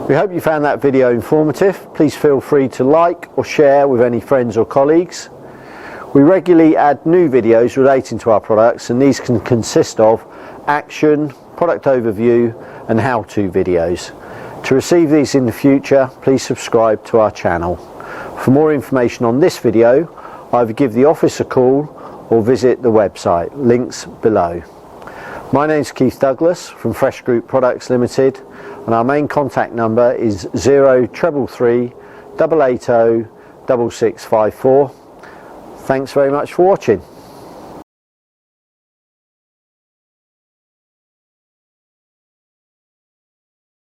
We hope you found that video informative. Please feel free to like or share with any friends or colleagues. We regularly add new videos relating to our products, and these can consist of action, product overview and how-to videos. To receive these in the future, please subscribe to our channel. For more information on this video, either give the office a call or visit the website, links below. My name is Keith Douglas from Fresh Group Products Limited, and our main contact number is 0333 880 6654. Thanks very much for watching.